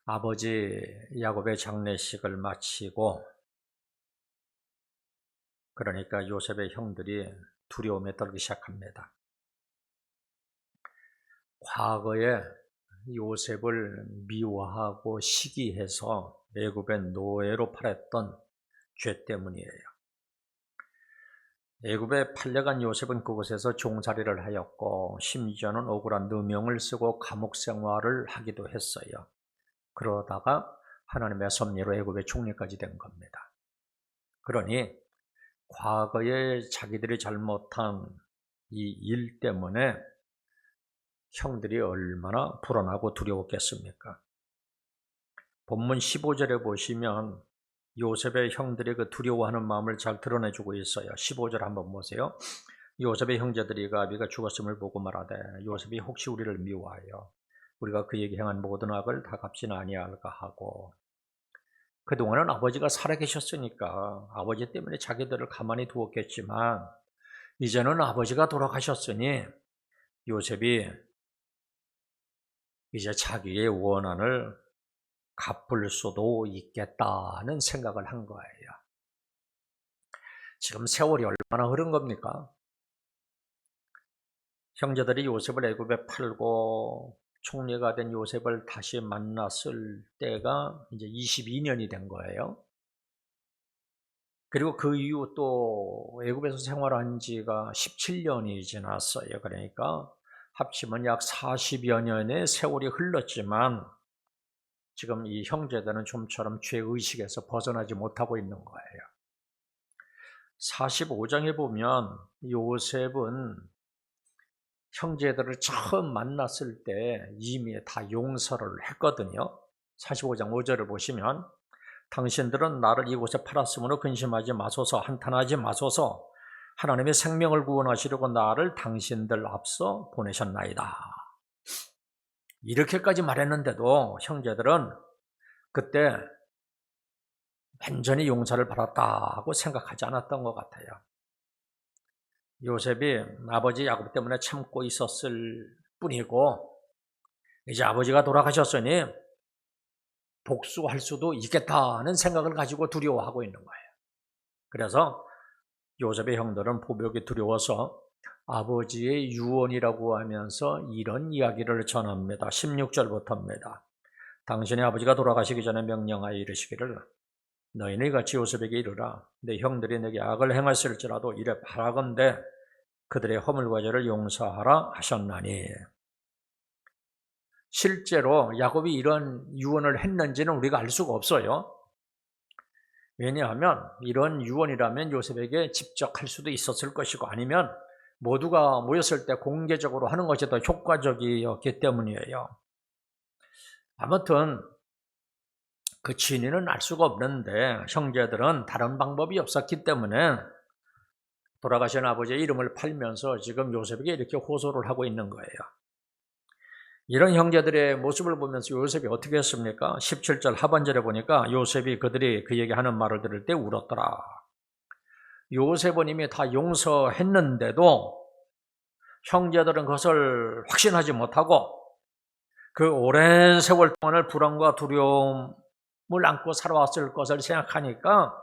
아버지 야곱의 장례식을 마치고 그러니까 요셉의 형들이 두려움에 떨기 시작합니다. 과거에 요셉을 미워하고 시기해서 애굽의 노예로 팔았던 죄 때문이에요. 애굽에 팔려간 요셉은 그곳에서 종살이를 하였고 심지어는 억울한 누명을 쓰고 감옥 생활을 하기도 했어요. 그러다가 하나님의 섭리로 애굽의 총리까지 된 겁니다. 그러니 과거에 자기들이 잘못한 이 일 때문에 형들이 얼마나 불안하고 두려웠겠습니까? 본문 15절에 보시면 요셉의 형들이 그 두려워하는 마음을 잘 드러내주고 있어요. 15절 한번 보세요. 요셉의 형제들이 아비가 죽었음을 보고 말하되 요셉이 혹시 우리를 미워하여 우리가 그에게 행한 모든 악을 다 갚지는 아니할까 하고, 그동안은 아버지가 살아계셨으니까 아버지 때문에 자기들을 가만히 두었겠지만 이제는 아버지가 돌아가셨으니 요셉이 이제 자기의 원한을 갚을 수도 있겠다는 생각을 한 거예요. 지금 세월이 얼마나 흐른 겁니까? 형제들이 요셉을 애굽에 팔고 총리가 된 요셉을 다시 만났을 때가 이제 22년이 된 거예요. 그리고 그 이후 또 애굽에서 생활한 지가 17년이 지났어요. 그러니까 합치면 약 40여 년의 세월이 흘렀지만 지금 이 형제들은 좀처럼 죄의식에서 벗어나지 못하고 있는 거예요. 45장에 보면 요셉은 형제들을 처음 만났을 때 이미 다 용서를 했거든요. 45장 5절을 보시면 당신들은 나를 이곳에 팔았으므로 근심하지 마소서, 한탄하지 마소서, 하나님의 생명을 구원하시려고 나를 당신들 앞서 보내셨나이다. 이렇게까지 말했는데도 형제들은 그때 완전히 용서를 받았다고 생각하지 않았던 것 같아요. 요셉이 아버지 야곱 때문에 참고 있었을 뿐이고 이제 아버지가 돌아가셨으니 복수할 수도 있겠다는 생각을 가지고 두려워하고 있는 거예요. 그래서 요셉의 형들은 보복이 두려워서 아버지의 유언이라고 하면서 이런 이야기를 전합니다. 16절부터입니다. 당신의 아버지가 돌아가시기 전에 명령하여 이르시기를 너희는 이같이 요셉에게 이르라. 내 형들이 내게 악을 행했을지라도 이래 바라건대 그들의 허물과 죄를 용서하라 하셨나니. 실제로 야곱이 이런 유언을 했는지는 우리가 알 수가 없어요. 왜냐하면 이런 유언이라면 요셉에게 직접 할 수도 있었을 것이고 아니면 모두가 모였을 때 공개적으로 하는 것이 더 효과적이었기 때문이에요. 아무튼 그 진위는 알 수가 없는데 형제들은 다른 방법이 없었기 때문에 돌아가신 아버지의 이름을 팔면서 지금 요셉에게 이렇게 호소를 하고 있는 거예요. 이런 형제들의 모습을 보면서 요셉이 어떻게 했습니까? 17절 하반절에 보니까 요셉이 그들이 그에게 하는 말을 들을 때 울었더라. 요셉은 이미 다 용서했는데도 형제들은 그것을 확신하지 못하고 그 오랜 세월 동안을 불안과 두려움을 안고 살아왔을 것을 생각하니까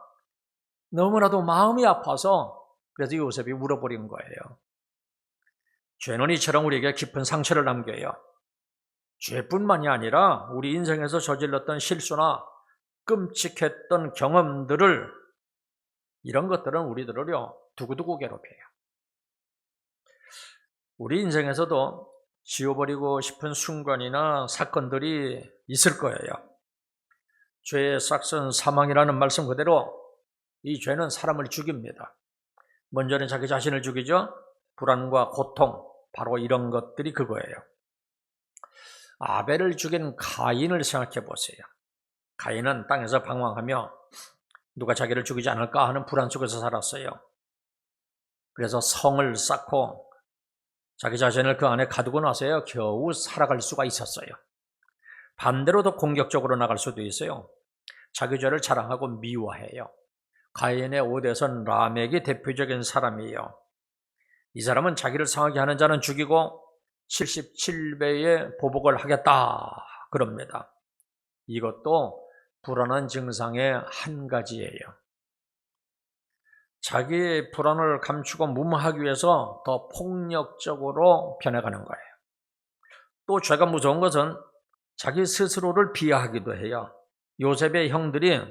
너무나도 마음이 아파서 그래서 요셉이 울어버린 거예요. 죄는 이처럼 우리에게 깊은 상처를 남겨요. 죄뿐만이 아니라 우리 인생에서 저질렀던 실수나 끔찍했던 경험들을 이런 것들은 우리들을요 두고두고 괴롭혀요. 우리 인생에서도 지워버리고 싶은 순간이나 사건들이 있을 거예요. 죄의 싹은 사망이라는 말씀 그대로 이 죄는 사람을 죽입니다. 먼저는 자기 자신을 죽이죠. 불안과 고통, 바로 이런 것들이 그거예요. 아벨을 죽인 가인을 생각해 보세요. 가인은 땅에서 방황하며 누가 자기를 죽이지 않을까 하는 불안 속에서 살았어요. 그래서 성을 쌓고 자기 자신을 그 안에 가두고 나서야 겨우 살아갈 수가 있었어요. 반대로 더 공격적으로 나갈 수도 있어요. 자기 죄를 자랑하고 미워해요. 가인의 오대선 라멕이 대표적인 사람이에요. 이 사람은 자기를 상하게 하는 자는 죽이고 77배의 보복을 하겠다 그럽니다. 이것도 불안한 증상의 한 가지예요. 자기 불안을 감추고 무마하기 위해서 더 폭력적으로 변해가는 거예요. 또 죄가 무서운 것은 자기 스스로를 비하하기도 해요. 요셉의 형들이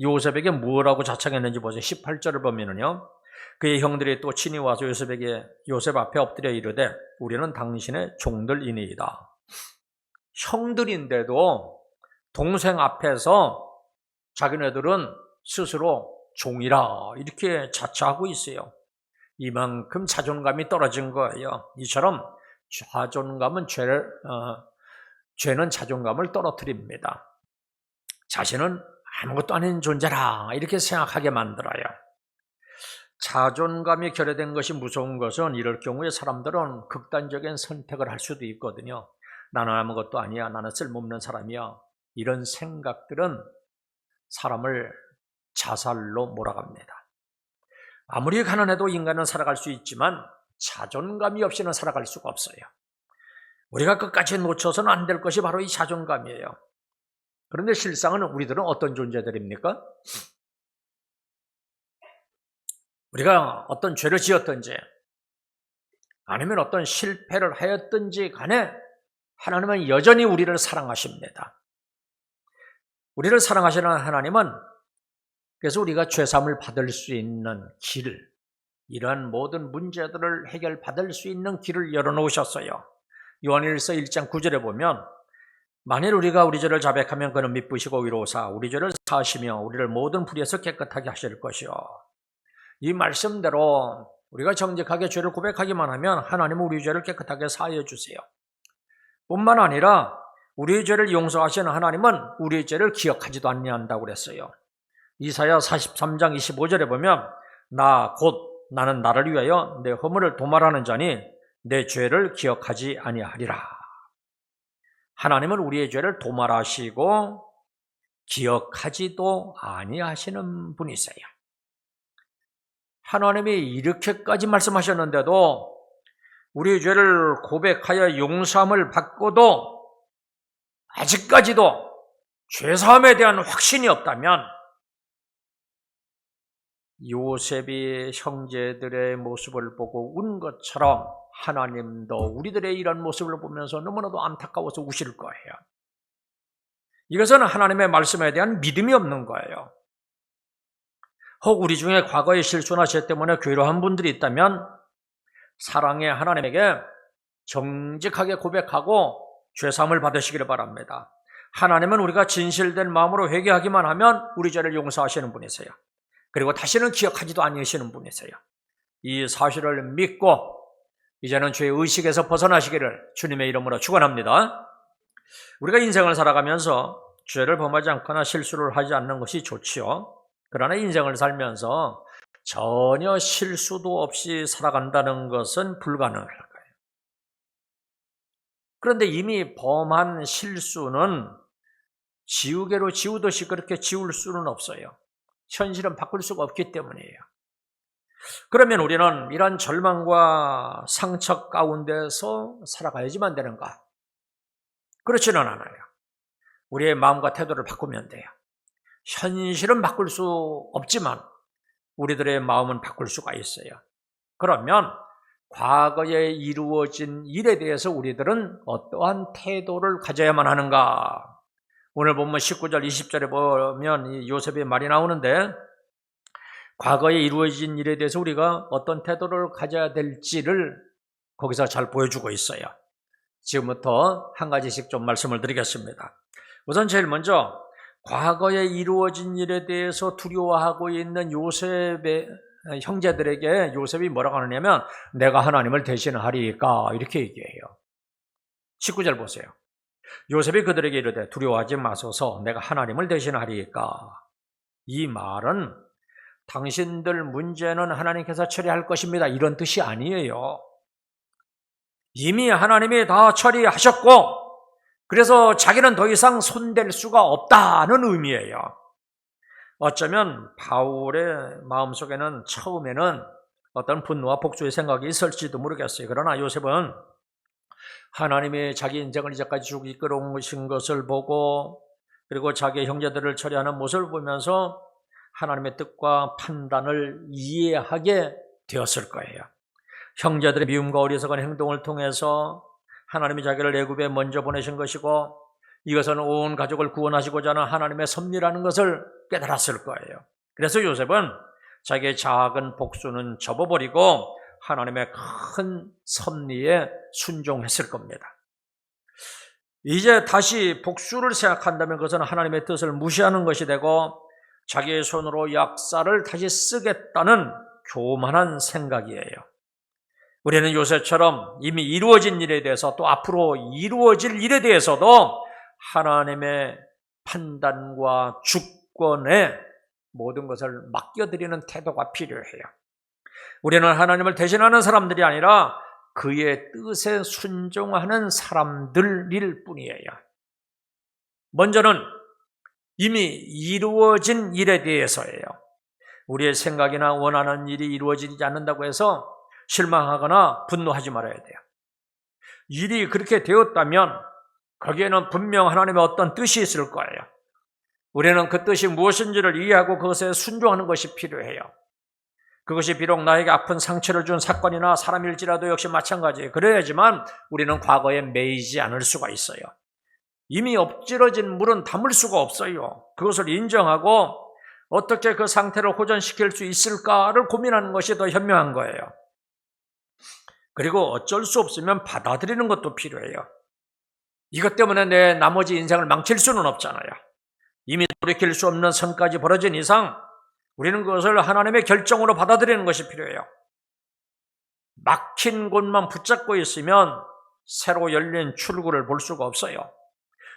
요셉에게 뭐라고 자청했는지 보세요. 18절을 보면은요, 그의 형들이 또 친히 와서 요셉 앞에 엎드려 이르되 우리는 당신의 종들이니이다. 형들인데도 동생 앞에서 자기네들은 스스로 종이라 이렇게 자처하고 있어요. 이만큼 자존감이 떨어진 거예요. 이처럼 죄는 자존감을 떨어뜨립니다. 자신은 아무것도 아닌 존재라 이렇게 생각하게 만들어요. 자존감이 결여된 것이 무서운 것은 이럴 경우에 사람들은 극단적인 선택을 할 수도 있거든요. 나는 아무것도 아니야, 나는 쓸모없는 사람이야, 이런 생각들은 사람을 자살로 몰아갑니다. 아무리 가난해도 인간은 살아갈 수 있지만 자존감이 없이는 살아갈 수가 없어요. 우리가 끝까지 놓쳐서는 안 될 것이 바로 이 자존감이에요. 그런데 실상은 우리들은 어떤 존재들입니까? 우리가 어떤 죄를 지었든지 아니면 어떤 실패를 하였든지 간에 하나님은 여전히 우리를 사랑하십니다. 우리를 사랑하시는 하나님은 그래서 우리가 죄사함을 받을 수 있는 길, 이러한 모든 문제들을 해결받을 수 있는 길을 열어놓으셨어요. 요한일서 1장 9절에 보면 만일 우리가 우리 죄를 자백하면 그는 미쁘시고 의로우사 우리 죄를 사하시며 우리를 모든 불의에서 깨끗하게 하실 것이요. 이 말씀대로 우리가 정직하게 죄를 고백하기만 하면 하나님은 우리 죄를 깨끗하게 사하여 주세요. 뿐만 아니라 우리의 죄를 용서하시는 하나님은 우리의 죄를 기억하지도 아니한다고 그랬어요. 이사야 43장 25절에 보면 나는 나를 위하여 내 허물을 도말하는 자니 내 죄를 기억하지 아니하리라. 하나님은 우리의 죄를 도말하시고 기억하지도 아니하시는 분이세요. 하나님이 이렇게까지 말씀하셨는데도 우리의 죄를 고백하여 용서함을 받고도 아직까지도 죄사함에 대한 확신이 없다면 요셉이 형제들의 모습을 보고 운 것처럼 하나님도 우리들의 이런 모습을 보면서 너무나도 안타까워서 우실 거예요. 이것은 하나님의 말씀에 대한 믿음이 없는 거예요. 혹 우리 중에 과거의 실수나 죄 때문에 괴로워한 분들이 있다면 사랑의 하나님에게 정직하게 고백하고 죄사함을 받으시기를 바랍니다. 하나님은 우리가 진실된 마음으로 회개하기만 하면 우리 죄를 용서하시는 분이세요. 그리고 다시는 기억하지도 않으시는 분이세요. 이 사실을 믿고 이제는 죄의 의식에서 벗어나시기를 주님의 이름으로 축원합니다. 우리가 인생을 살아가면서 죄를 범하지 않거나 실수를 하지 않는 것이 좋지요. 그러나 인생을 살면서 전혀 실수도 없이 살아간다는 것은 불가능할 거예요. 그런데 이미 범한 실수는 지우개로 지우듯이 그렇게 지울 수는 없어요. 현실은 바꿀 수가 없기 때문이에요. 그러면 우리는 이런 절망과 상처 가운데서 살아가야지만 되는가? 그렇지는 않아요. 우리의 마음과 태도를 바꾸면 돼요. 현실은 바꿀 수 없지만 우리들의 마음은 바꿀 수가 있어요. 그러면 과거에 이루어진 일에 대해서 우리들은 어떠한 태도를 가져야만 하는가? 오늘 본문 19절 20절에 보면 이 요셉의 말이 나오는데 과거에 이루어진 일에 대해서 우리가 어떤 태도를 가져야 될지를 거기서 잘 보여주고 있어요. 지금부터 한 가지씩 좀 말씀을 드리겠습니다. 우선 제일 먼저 과거에 이루어진 일에 대해서 두려워하고 있는 요셉의 형제들에게 요셉이 뭐라고 하느냐면 내가 하나님을 대신하리까 이렇게 얘기해요. 19절 보세요. 요셉이 그들에게 이르되 두려워하지 마소서 내가 하나님을 대신하리까. 이 말은 당신들 문제는 하나님께서 처리할 것입니다 이런 뜻이 아니에요. 이미 하나님이 다 처리하셨고 그래서 자기는 더 이상 손댈 수가 없다는 의미예요. 어쩌면 바울의 마음속에는 처음에는 어떤 분노와 복수의 생각이 있을지도 모르겠어요. 그러나 요셉은 하나님이 자기 인생을 이제까지 쭉 이끌어오신 것을 보고 그리고 자기 형제들을 처리하는 모습을 보면서 하나님의 뜻과 판단을 이해하게 되었을 거예요. 형제들의 미움과 어리석은 행동을 통해서 하나님이 자기를 애굽에 먼저 보내신 것이고 이것은 온 가족을 구원하시고자 하는 하나님의 섭리라는 것을 깨달았을 거예요. 그래서 요셉은 자기의 작은 복수는 접어버리고 하나님의 큰 섭리에 순종했을 겁니다. 이제 다시 복수를 생각한다면 그것은 하나님의 뜻을 무시하는 것이 되고 자기의 손으로 역사를 다시 쓰겠다는 교만한 생각이에요. 우리는 요셉처럼 이미 이루어진 일에 대해서 또 앞으로 이루어질 일에 대해서도 하나님의 판단과 주권에 모든 것을 맡겨드리는 태도가 필요해요. 우리는 하나님을 대신하는 사람들이 아니라 그의 뜻에 순종하는 사람들일 뿐이에요. 먼저는 이미 이루어진 일에 대해서예요. 우리의 생각이나 원하는 일이 이루어지지 않는다고 해서 실망하거나 분노하지 말아야 돼요. 일이 그렇게 되었다면 거기에는 분명 하나님의 어떤 뜻이 있을 거예요. 우리는 그 뜻이 무엇인지를 이해하고 그것에 순종하는 것이 필요해요. 그것이 비록 나에게 아픈 상처를 준 사건이나 사람일지라도 역시 마찬가지예요. 그래야지만 우리는 과거에 매이지 않을 수가 있어요. 이미 엎질러진 물은 담을 수가 없어요. 그것을 인정하고 어떻게 그 상태를 호전시킬 수 있을까를 고민하는 것이 더 현명한 거예요. 그리고 어쩔 수 없으면 받아들이는 것도 필요해요. 이것 때문에 내 나머지 인생을 망칠 수는 없잖아요. 이미 돌이킬 수 없는 선까지 벌어진 이상 우리는 그것을 하나님의 결정으로 받아들이는 것이 필요해요. 막힌 곳만 붙잡고 있으면 새로 열린 출구를 볼 수가 없어요.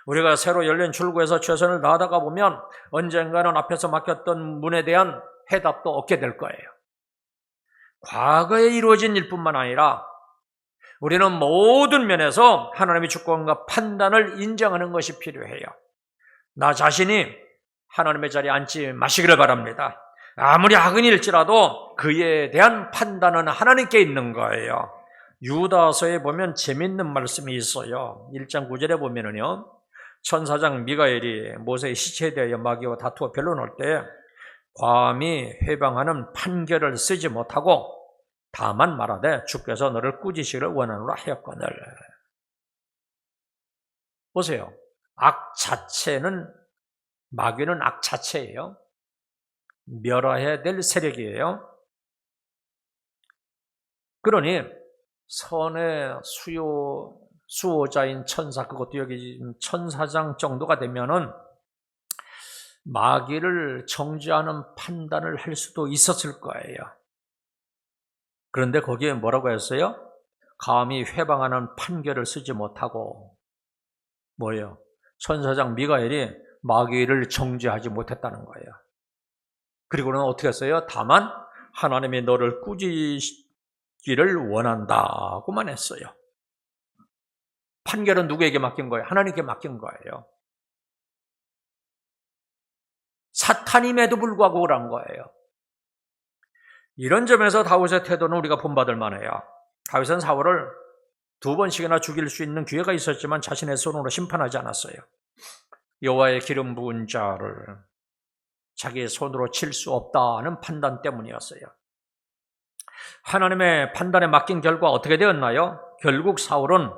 우리가 새로 열린 출구에서 최선을 다하다가 보면 언젠가는 앞에서 막혔던 문에 대한 해답도 얻게 될 거예요. 과거에 이루어진 일뿐만 아니라 우리는 모든 면에서 하나님의 주권과 판단을 인정하는 것이 필요해요. 나 자신이 하나님의 자리에 앉지 마시기를 바랍니다. 아무리 악인일지라도 그에 대한 판단은 하나님께 있는 거예요. 유다서에 보면 재밌는 말씀이 있어요. 1장 9절에 보면은요, 천사장 미가엘이 모세의 시체에 대하여 마귀와 다투어 변론할 때 감히 회방하는 판결을 쓰지 못하고 다만 말하되 주께서 너를 꾸짖으시기를 원하노라 하였거늘. 보세요. 악 자체는, 마귀는 악 자체예요. 멸해야 될 세력이에요. 그러니 선의 수호자인 천사, 그것도 여기 천사장 정도가 되면은 마귀를 정죄하는 판단을 할 수도 있었을 거예요. 그런데 거기에 뭐라고 했어요? 감히 회방하는 판결을 쓰지 못하고 뭐예요? 천사장 미가엘이 마귀를 정죄하지 못했다는 거예요. 그리고는 어떻게 했어요? 다만 하나님이 너를 꾸짖기를 원한다고만 했어요. 판결은 누구에게 맡긴 거예요? 하나님께 맡긴 거예요. 사탄임에도 불구하고 그런 거예요. 이런 점에서 다윗의 태도는 우리가 본받을 만해요. 다윗은 사울을 2번씩이나 죽일 수 있는 기회가 있었지만 자신의 손으로 심판하지 않았어요. 여호와의 기름 부은 자를 자기의 손으로 칠 수 없다는 판단 때문이었어요. 하나님의 판단에 맡긴 결과 어떻게 되었나요? 결국 사울은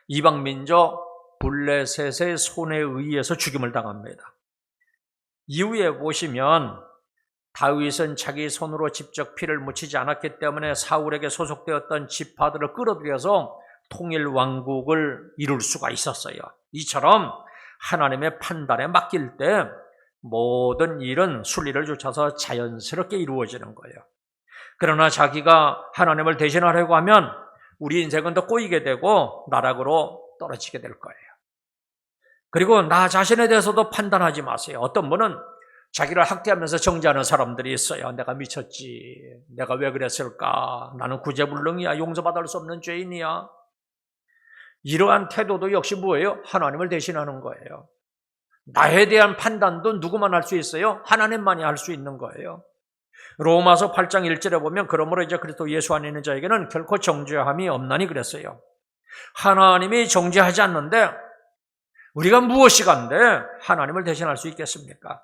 이방민족 블레셋의 손에 의해서 죽임을 당합니다. 이후에 보시면 다윗은 자기 손으로 직접 피를 묻히지 않았기 때문에 사울에게 소속되었던 지파들을 끌어들여서 통일 왕국을 이룰 수가 있었어요. 이처럼 하나님의 판단에 맡길 때 모든 일은 순리를 쫓아서 자연스럽게 이루어지는 거예요. 그러나 자기가 하나님을 대신하려고 하면 우리 인생은 더 꼬이게 되고 나락으로 떨어지게 될 거예요. 그리고 나 자신에 대해서도 판단하지 마세요. 어떤 분은 자기를 학대하면서 정죄하는 사람들이 있어요. 내가 미쳤지. 내가 왜 그랬을까? 나는 구제불능이야. 용서받을 수 없는 죄인이야. 이러한 태도도 역시 뭐예요? 하나님을 대신하는 거예요. 나에 대한 판단도 누구만 할 수 있어요? 하나님만이 할 수 있는 거예요. 로마서 8장 1절에 보면 그러므로 이제 그리스도 예수 안에 있는 자에게는 결코 정죄함이 없나니 그랬어요. 하나님이 정죄하지 않는데 우리가 무엇이 간데 하나님을 대신할 수 있겠습니까?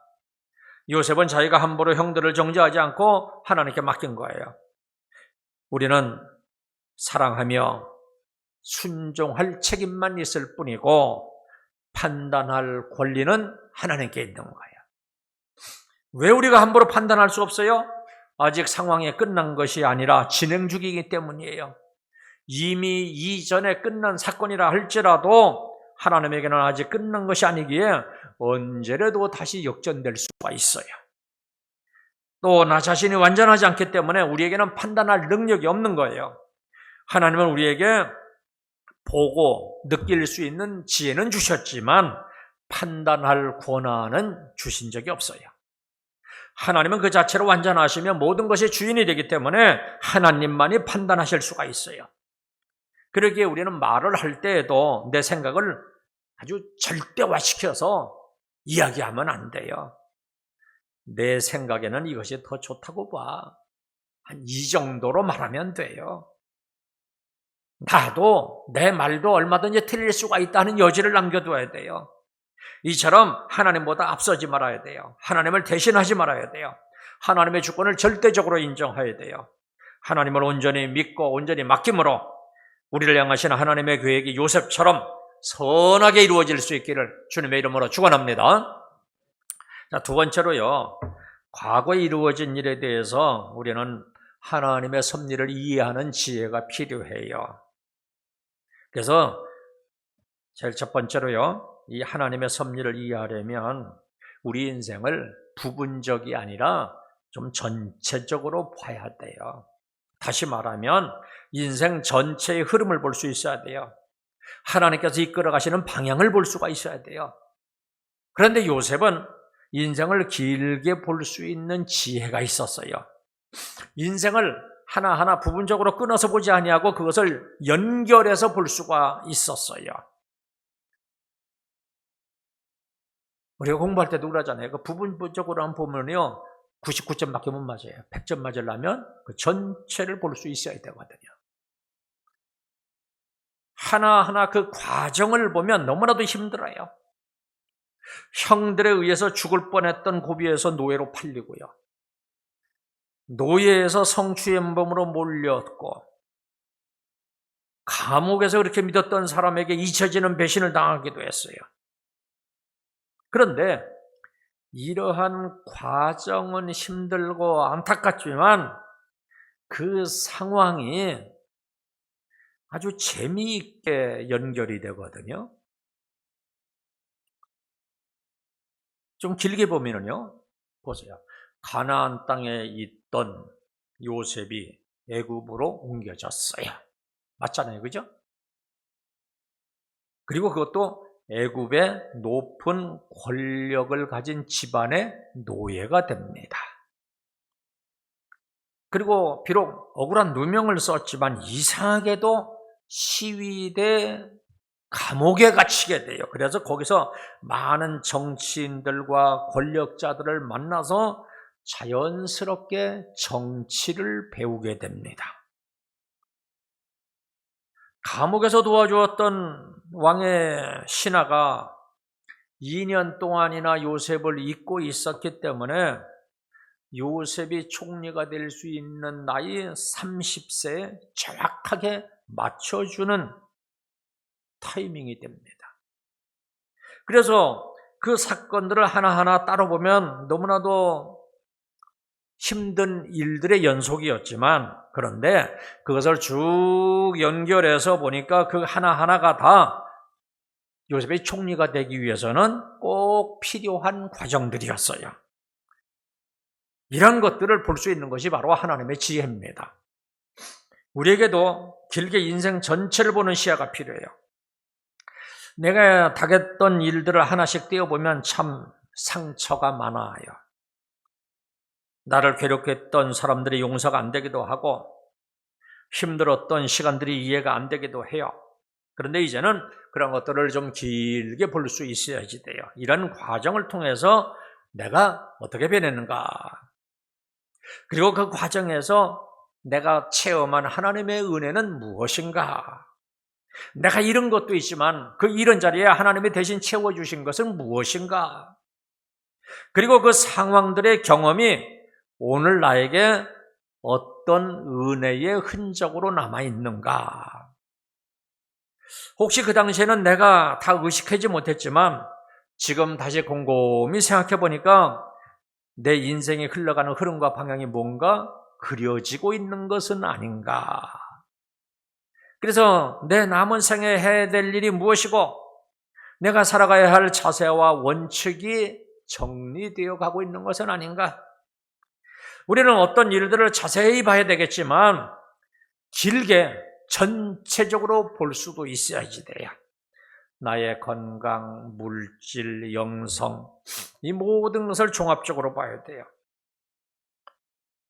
요셉은 자기가 함부로 형들을 정죄하지 않고 하나님께 맡긴 거예요. 우리는 사랑하며 순종할 책임만 있을 뿐이고 판단할 권리는 하나님께 있는 거예요. 왜 우리가 함부로 판단할 수 없어요? 아직 상황이 끝난 것이 아니라 진행 중이기 때문이에요. 이미 이전에 끝난 사건이라 할지라도 하나님에게는 아직 끝난 것이 아니기에 언제라도 다시 역전될 수가 있어요. 또 나 자신이 완전하지 않기 때문에 우리에게는 판단할 능력이 없는 거예요. 하나님은 우리에게 보고 느낄 수 있는 지혜는 주셨지만 판단할 권한은 주신 적이 없어요. 하나님은 그 자체로 완전하시며 모든 것의 주인이 되기 때문에 하나님만이 판단하실 수가 있어요. 그러기에 우리는 말을 할 때에도 내 생각을 아주 절대화시켜서 이야기하면 안 돼요. 내 생각에는 이것이 더 좋다고 봐. 한 이 정도로 말하면 돼요. 나도 내 말도 얼마든지 틀릴 수가 있다는 여지를 남겨둬야 돼요. 이처럼 하나님보다 앞서지 말아야 돼요. 하나님을 대신하지 말아야 돼요. 하나님의 주권을 절대적으로 인정해야 돼요. 하나님을 온전히 믿고 온전히 맡김으로 우리를 향하시는 하나님의 계획이 요셉처럼 선하게 이루어질 수 있기를 주님의 이름으로 축원합니다. 자, 두 번째로요. 과거에 이루어진 일에 대해서 우리는 하나님의 섭리를 이해하는 지혜가 필요해요. 그래서 제일 첫 번째로요. 이 하나님의 섭리를 이해하려면 우리 인생을 부분적이 아니라 좀 전체적으로 봐야 돼요. 다시 말하면 인생 전체의 흐름을 볼 수 있어야 돼요. 하나님께서 이끌어 가시는 방향을 볼 수가 있어야 돼요. 그런데 요셉은 인생을 길게 볼 수 있는 지혜가 있었어요. 인생을 하나하나 부분적으로 끊어서 보지 아니하고 그것을 연결해서 볼 수가 있었어요. 우리가 공부할 때도 그러잖아요. 그 부분적으로 보면요 99점밖에 못 맞아요. 100점 맞으려면 그 전체를 볼 수 있어야 되거든요. 하나하나 그 과정을 보면 너무나도 힘들어요. 형들에 의해서 죽을 뻔했던 고비에서 노예로 팔리고요. 노예에서 성추행범으로 몰렸고 감옥에서 그렇게 믿었던 사람에게 잊혀지는 배신을 당하기도 했어요. 그런데 이러한 과정은 힘들고 안타깝지만 그 상황이 아주 재미있게 연결이 되거든요. 좀 길게 보면요. 보세요. 가나안 땅에 있던 요셉이 애굽으로 옮겨졌어요. 맞잖아요. 그죠? 그리고 그것도 애굽의 높은 권력을 가진 집안의 노예가 됩니다. 그리고 비록 억울한 누명을 썼지만 이상하게도 시위대 감옥에 갇히게 돼요. 그래서 거기서 많은 정치인들과 권력자들을 만나서 자연스럽게 정치를 배우게 됩니다. 감옥에서 도와주었던 왕의 신하가 2년 동안이나 요셉을 잊고 있었기 때문에 요셉이 총리가 될 수 있는 나이 30세에 정확하게 맞춰주는 타이밍이 됩니다. 그래서 그 사건들을 하나하나 따라보면 너무나도 힘든 일들의 연속이었지만 그런데 그것을 쭉 연결해서 보니까 그 하나하나가 다 요셉이 총리가 되기 위해서는 꼭 필요한 과정들이었어요. 이런 것들을 볼 수 있는 것이 바로 하나님의 지혜입니다. 우리에게도 길게 인생 전체를 보는 시야가 필요해요. 내가 당했던 일들을 하나씩 떼어보면 참 상처가 많아요. 나를 괴롭혔던 사람들이 용서가 안 되기도 하고 힘들었던 시간들이 이해가 안 되기도 해요. 그런데 이제는 그런 것들을 좀 길게 볼 수 있어야지 돼요. 이런 과정을 통해서 내가 어떻게 변했는가, 그리고 그 과정에서 내가 체험한 하나님의 은혜는 무엇인가, 내가 잃은 것도 있지만 그 잃은 자리에 하나님이 대신 채워주신 것은 무엇인가? 그리고 그 상황들의 경험이 오늘 나에게 어떤 은혜의 흔적으로 남아있는가? 혹시 그 당시에는 내가 다 의식하지 못했지만 지금 다시 곰곰이 생각해 보니까 내 인생이 흘러가는 흐름과 방향이 뭔가 그려지고 있는 것은 아닌가? 그래서 내 남은 생에 해야 될 일이 무엇이고 내가 살아가야 할 자세와 원칙이 정리되어 가고 있는 것은 아닌가? 우리는 어떤 일들을 자세히 봐야 되겠지만 길게 전체적으로 볼 수도 있어야지 돼요. 나의 건강, 물질, 영성 이 모든 것을 종합적으로 봐야 돼요.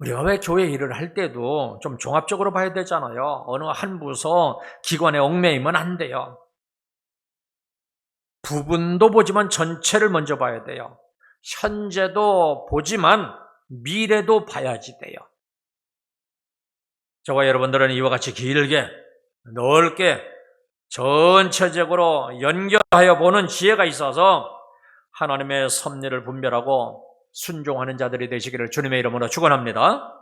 우리가 왜 교회 일을 할 때도 좀 종합적으로 봐야 되잖아요. 어느 한 부서, 기관에 얽매이면 안 돼요. 부분도 보지만 전체를 먼저 봐야 돼요. 현재도 보지만 미래도 봐야지 돼요. 저와 여러분들은 이와 같이 길게, 넓게, 전체적으로 연결하여 보는 지혜가 있어서 하나님의 섭리를 분별하고 순종하는 자들이 되시기를 주님의 이름으로 축원합니다.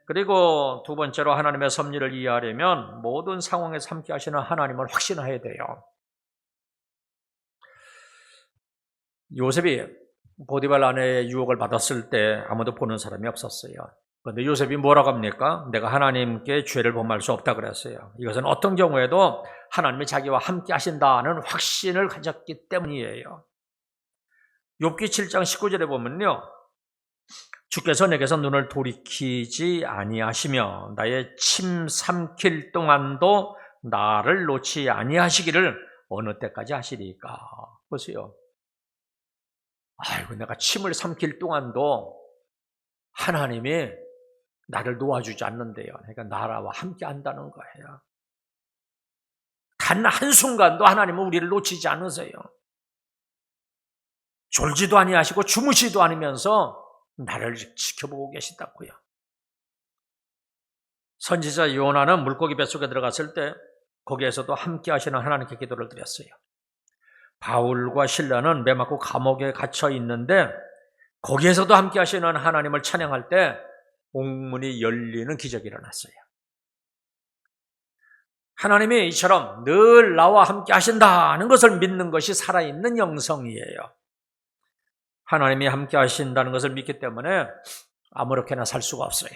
그리고 두 번째로 하나님의 섭리를 이해하려면 모든 상황에서 함께 하시는 하나님을 확신해야 돼요. 요셉이 보디발 아내의 유혹을 받았을 때 아무도 보는 사람이 없었어요. 그런데 요셉이 뭐라고 합니까? 내가 하나님께 죄를 범할 수 없다 그랬어요. 이것은 어떤 경우에도 하나님이 자기와 함께 하신다는 확신을 가졌기 때문이에요. 욥기 7장 19절에 보면요, 주께서 내게서 눈을 돌이키지 아니하시며 나의 침 삼킬 동안도 나를 놓지 아니하시기를 어느 때까지 하시리까? 보세요. 아이고, 내가 침을 삼킬 동안도 하나님이 나를 놓아주지 않는데요. 그러니까 나라와 함께 한다는 거예요. 단 한순간도 하나님은 우리를 놓치지 않으세요. 졸지도 아니하시고 주무시도 않으면서 나를 지켜보고 계시다고요. 선지자 요나는 물고기 뱃속에 들어갔을 때 거기에서도 함께 하시는 하나님께 기도를 드렸어요. 바울과 실라는 매 맞고 감옥에 갇혀 있는데 거기에서도 함께 하시는 하나님을 찬양할 때 옥문이 열리는 기적이 일어났어요. 하나님이 이처럼 늘 나와 함께 하신다는 것을 믿는 것이 살아있는 영성이에요. 하나님이 함께 하신다는 것을 믿기 때문에 아무렇게나 살 수가 없어요.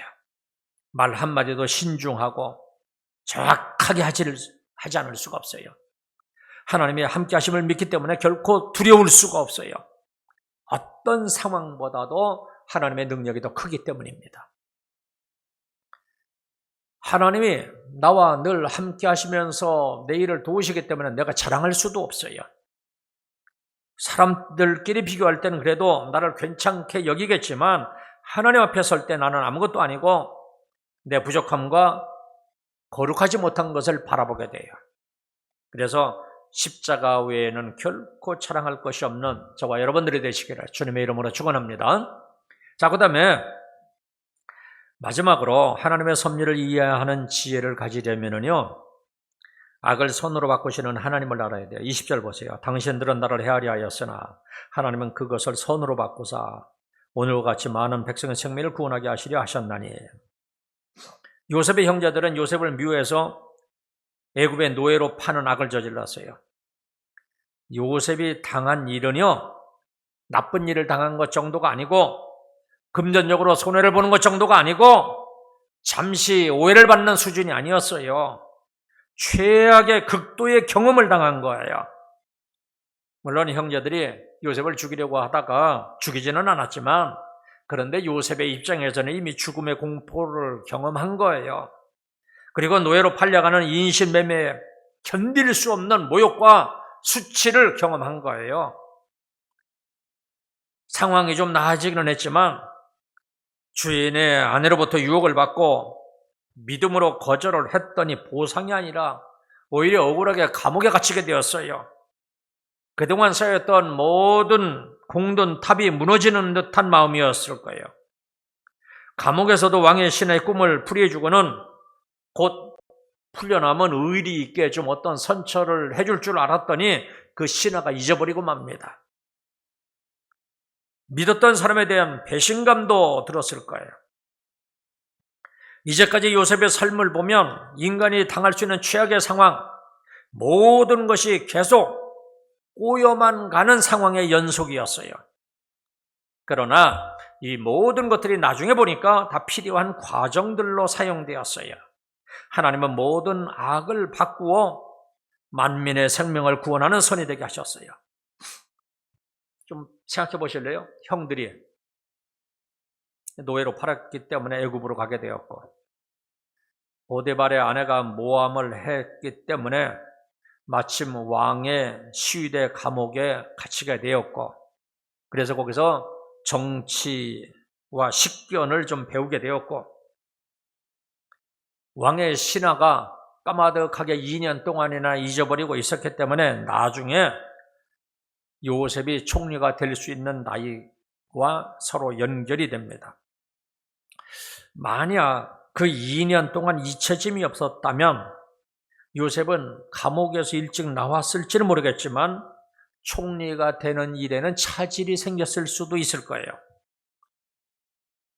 말 한마디도 신중하고 정확하게 하지 않을 수가 없어요. 하나님이 함께 하심을 믿기 때문에 결코 두려울 수가 없어요. 어떤 상황보다도 하나님의 능력이 더 크기 때문입니다. 하나님이 나와 늘 함께 하시면서 내 일을 도우시기 때문에 내가 자랑할 수도 없어요. 사람들끼리 비교할 때는 그래도 나를 괜찮게 여기겠지만 하나님 앞에 설 때 나는 아무것도 아니고 내 부족함과 거룩하지 못한 것을 바라보게 돼요. 그래서 십자가 외에는 결코 자랑할 것이 없는 저와 여러분들이 되시기를 주님의 이름으로 축원합니다. 자, 그 다음에 마지막으로 하나님의 섭리를 이해하는 지혜를 가지려면요, 악을 손으로 바꾸시는 하나님을 알아야 돼요. 20절 보세요. 당신들은 나를 헤아려 하였으나 하나님은 그것을 손으로 바꾸사 오늘과 같이 많은 백성의 생명을 구원하게 하시려 하셨나니. 요셉의 형제들은 요셉을 미워해서 애굽의 노예로 파는 악을 저질렀어요. 요셉이 당한 일은요, 나쁜 일을 당한 것 정도가 아니고 금전적으로 손해를 보는 것 정도가 아니고 잠시 오해를 받는 수준이 아니었어요. 최악의 극도의 경험을 당한 거예요. 물론 형제들이 요셉을 죽이려고 하다가 죽이지는 않았지만 그런데 요셉의 입장에서는 이미 죽음의 공포를 경험한 거예요. 그리고 노예로 팔려가는 인신매매에 견딜 수 없는 모욕과 수치를 경험한 거예요. 상황이 좀 나아지기는 했지만 주인의 아내로부터 유혹을 받고 믿음으로 거절을 했더니 보상이 아니라 오히려 억울하게 감옥에 갇히게 되었어요. 그동안 쌓였던 모든 공든 탑이 무너지는 듯한 마음이었을 거예요. 감옥에서도 왕의 신의 꿈을 풀이해주고는 곧 풀려나면 의리 있게 좀 어떤 선처를 해줄 줄 알았더니 그 신하가 잊어버리고 맙니다. 믿었던 사람에 대한 배신감도 들었을 거예요. 이제까지 요셉의 삶을 보면 인간이 당할 수 있는 최악의 상황, 모든 것이 계속 꼬여만 가는 상황의 연속이었어요. 그러나 이 모든 것들이 나중에 보니까 다 필요한 과정들로 사용되었어요. 하나님은 모든 악을 바꾸어 만민의 생명을 구원하는 선이 되게 하셨어요. 좀 생각해 보실래요? 형들이 노예로 팔았기 때문에 애굽으로 가게 되었고, 보디발의 아내가 모함을 했기 때문에 마침 왕의 시위대 감옥에 갇히게 되었고, 그래서 거기서 정치와 식견을 좀 배우게 되었고, 왕의 신하가 까마득하게 2년 동안이나 잊어버리고 있었기 때문에 나중에 요셉이 총리가 될 수 있는 나이와 서로 연결이 됩니다. 만약 그 2년 동안 잊혀짐이 없었다면 요셉은 감옥에서 일찍 나왔을지는 모르겠지만 총리가 되는 일에는 차질이 생겼을 수도 있을 거예요.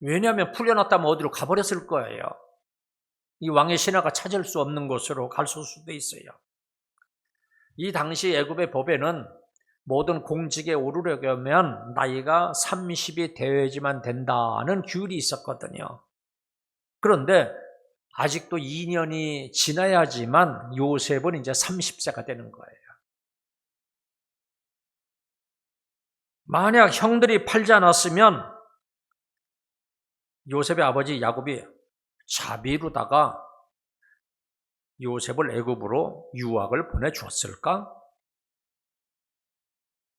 왜냐하면 풀려났다면 어디로 가버렸을 거예요. 이 왕의 신하가 찾을 수 없는 곳으로 갈 수도 있어요. 이 당시 애굽의 법에는 모든 공직에 오르려면 나이가 30이 되어야지만 된다는 규율이 있었거든요. 그런데 아직도 2년이 지나야지만 요셉은 이제 30세가 되는 거예요. 만약 형들이 팔지 않았으면 요셉의 아버지 야곱이 자비로다가 요셉을 애굽으로 유학을 보내주었을까?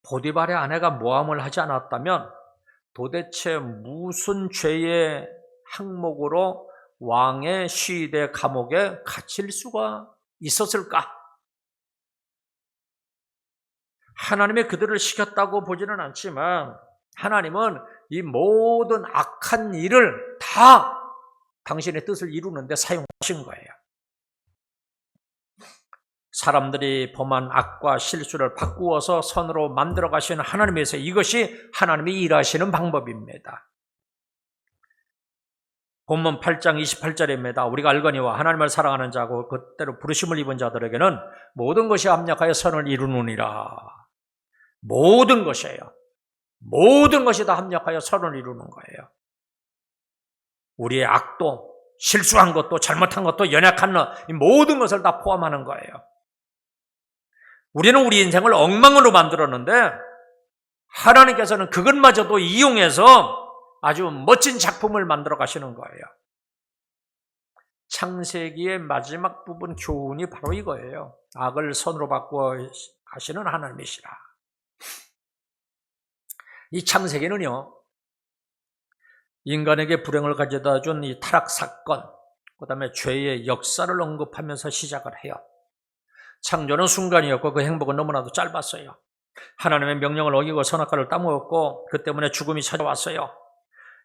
보디발의 아내가 모함을 하지 않았다면 도대체 무슨 죄의 항목으로 왕의 시위대 감옥에 갇힐 수가 있었을까? 하나님이 그들을 시켰다고 보지는 않지만 하나님은 이 모든 악한 일을 다 당신의 뜻을 이루는데 사용하신 거예요. 사람들이 범한 악과 실수를 바꾸어서 선으로 만들어 가시는 하나님에서 이것이 하나님이 일하시는 방법입니다. 본문 8장 28절입니다. 우리가 알거니와 하나님을 사랑하는 자고 그때로 부르심을 입은 자들에게는 모든 것이 합력하여 선을 이루느니라. 모든 것이에요. 모든 것이 다 합력하여 선을 이루는 거예요. 우리의 악도, 실수한 것도, 잘못한 것도, 연약한 것, 이 모든 것을 다 포함하는 거예요. 우리는 우리 인생을 엉망으로 만들었는데 하나님께서는 그것마저도 이용해서 아주 멋진 작품을 만들어 가시는 거예요. 창세기의 마지막 부분 교훈이 바로 이거예요. 악을 선으로 바꾸어 가시는 하나님이시라. 이 창세기는요, 인간에게 불행을 가져다 준 이 타락 사건, 그 다음에 죄의 역사를 언급하면서 시작을 해요. 창조는 순간이었고 그 행복은 너무나도 짧았어요. 하나님의 명령을 어기고 선악과를 따먹었고 그 때문에 죽음이 찾아왔어요.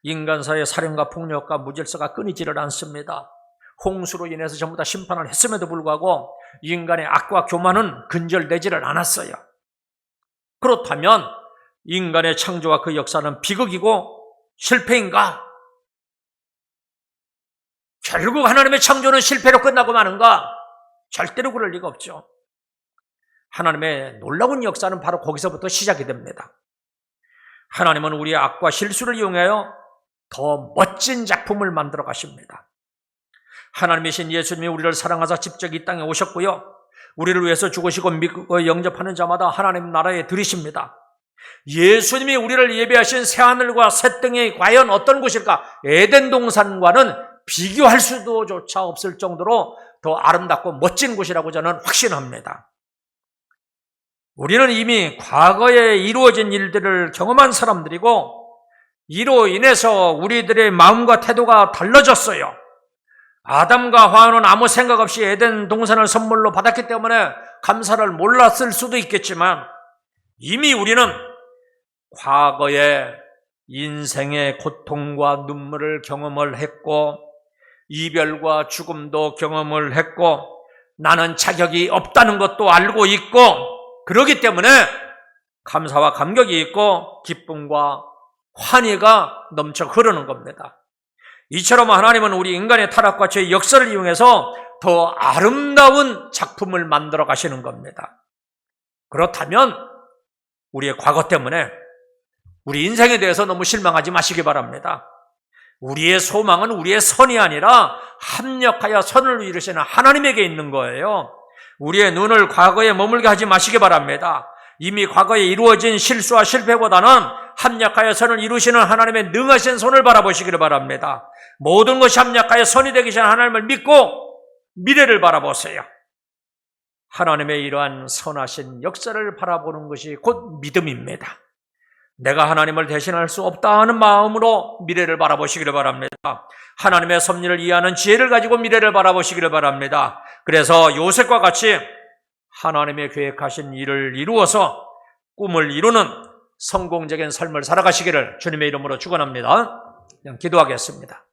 인간사의 살인과 폭력과 무질서가 끊이지를 않습니다. 홍수로 인해서 전부 다 심판을 했음에도 불구하고 인간의 악과 교만은 근절되지를 않았어요. 그렇다면 인간의 창조와 그 역사는 비극이고 실패인가? 결국 하나님의 창조는 실패로 끝나고 마는가? 절대로 그럴 리가 없죠. 하나님의 놀라운 역사는 바로 거기서부터 시작이 됩니다. 하나님은 우리의 악과 실수를 이용하여 더 멋진 작품을 만들어 가십니다. 하나님이신 예수님이 우리를 사랑하사 직접 이 땅에 오셨고요. 우리를 위해서 죽으시고 믿고 영접하는 자마다 하나님 나라에 들이십니다. 예수님이 우리를 예배하신 새하늘과 새 땅이 과연 어떤 곳일까? 에덴 동산과는 비교할 수도조차 없을 정도로 더 아름답고 멋진 곳이라고 저는 확신합니다. 우리는 이미 과거에 이루어진 일들을 경험한 사람들이고 이로 인해서 우리들의 마음과 태도가 달라졌어요. 아담과 하와는 아무 생각 없이 에덴 동산을 선물로 받았기 때문에 감사를 몰랐을 수도 있겠지만 이미 우리는 과거에 인생의 고통과 눈물을 경험을 했고 이별과 죽음도 경험을 했고 나는 자격이 없다는 것도 알고 있고, 그러기 때문에 감사와 감격이 있고 기쁨과 환희가 넘쳐 흐르는 겁니다. 이처럼 하나님은 우리 인간의 타락과 죄의 역사를 이용해서 더 아름다운 작품을 만들어 가시는 겁니다. 그렇다면 우리의 과거 때문에 우리 인생에 대해서 너무 실망하지 마시기 바랍니다. 우리의 소망은 우리의 선이 아니라 합력하여 선을 이루시는 하나님에게 있는 거예요. 우리의 눈을 과거에 머물게 하지 마시기 바랍니다. 이미 과거에 이루어진 실수와 실패보다는 합력하여 선을 이루시는 하나님의 능하신 손을 바라보시기를 바랍니다. 모든 것이 합력하여 선이 되기 전에 하나님을 믿고 미래를 바라보세요. 하나님의 이러한 선하신 역사를 바라보는 것이 곧 믿음입니다. 내가 하나님을 대신할 수 없다 하는 마음으로 미래를 바라보시기를 바랍니다. 하나님의 섭리를 이해하는 지혜를 가지고 미래를 바라보시기를 바랍니다. 그래서 요셉과 같이 하나님의 계획하신 일을 이루어서 꿈을 이루는 성공적인 삶을 살아가시기를 주님의 이름으로 축원합니다. 그냥 기도하겠습니다.